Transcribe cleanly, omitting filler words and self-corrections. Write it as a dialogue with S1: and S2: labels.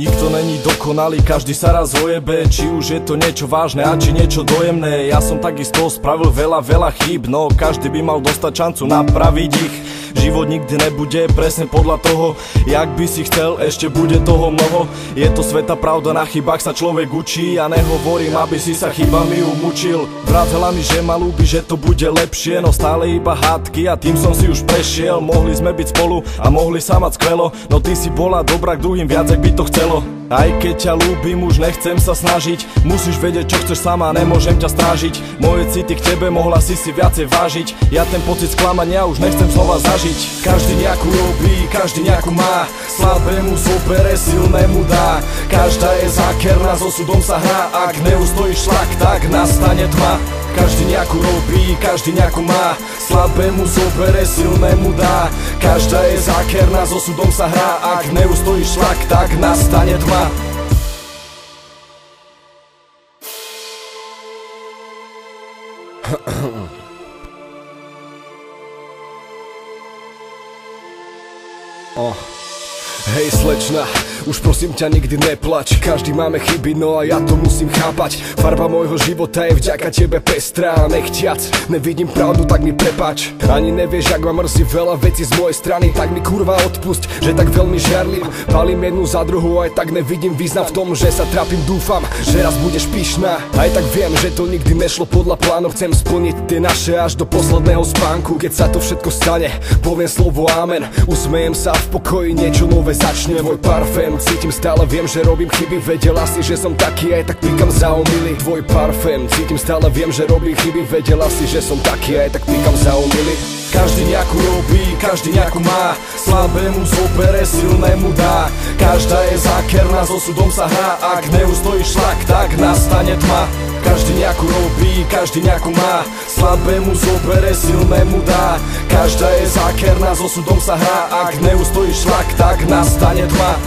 S1: Nikto není dokonalý, každý sa raz ojebe. Či už je to niečo vážne a či niečo dojemné. Ja som takisto spravil veľa chýb, no každý by mal dostať šancu napraviť ich. Život nikdy nebude presne podľa toho, jak by si chcel, ešte bude toho mnoho. Je to sveta pravda, na chybách sa človek učí. Ja nehovorím, aby si sa chybami umučil. Vravela mi, že ma ľúbi, že to bude lepšie, no stále iba hádky a tým som si už prešiel. Mohli sme byť spolu a mohli sa mať skvelo, no ty si bola dobrá k druhým viac, ak by to chcelo. Aj keď ťa ľúbim, už nechcem sa snažiť. Musíš vedieť, čo chceš sama, nemôžem ťa strážiť. Moje city k tebe, mohla si viacej vážiť. Ja ten pocit sklamania už nechcem znova zažiť. Každý nejakú robí, každý nejakú má. Slabému zobere, silnému dá. Každá je zákerná, s osudom sa hrá. Ak neustojí šlak, tak nastane tma. Každý nejakú robí, každý nejakú má. Slabému zobere, silnému dá. Každá je zákerná, s osudom sa hrá. Ak neustojí šlak, tak nastane tma.
S2: Hej slečna, už prosím ťa nikdy neplač. Každý máme chyby, no a ja to musím chápať. Farba môjho života je vďaka tebe pestrá a nechťac nevidím pravdu, tak mi prepáč. Ani nevieš, ak ma mrzí veľa vecí z mojej strany, tak mi kurva odpusť, že tak veľmi žiarlim. Palím jednu za druhou, aj tak nevidím význam v tom, že sa trápim. Dúfam, že raz budeš pyšná. Aj tak viem, že to nikdy nešlo podľa plánov. Chcem splniť tie naše až do posledného spánku. Keď sa to všetko stane, poviem slovo amen. Usmejem sa v pokoji, niečo nové začne. Tvoj parfém cítim stále, viem, že robím chyby. Vedela si, že som taký, aj tak pikam za omily. Tvoj parfém cítim stále, viem, že robím chyby. Vedela si, že som taký, aj tak pikam za omily.
S1: Každý nejakú robí, každý nejakú má. Slabému zobere, silnému dá. Každá je zákerná, s osudom sa hrá. Ak neustojí šlak, tak nastane tma. Každý nejakú robí, každý nejakú má. Slabému zobere, silnému dá. Každá je zákerná, s osudom sa hrá. Ak neustojí šlak, tak nastane tma.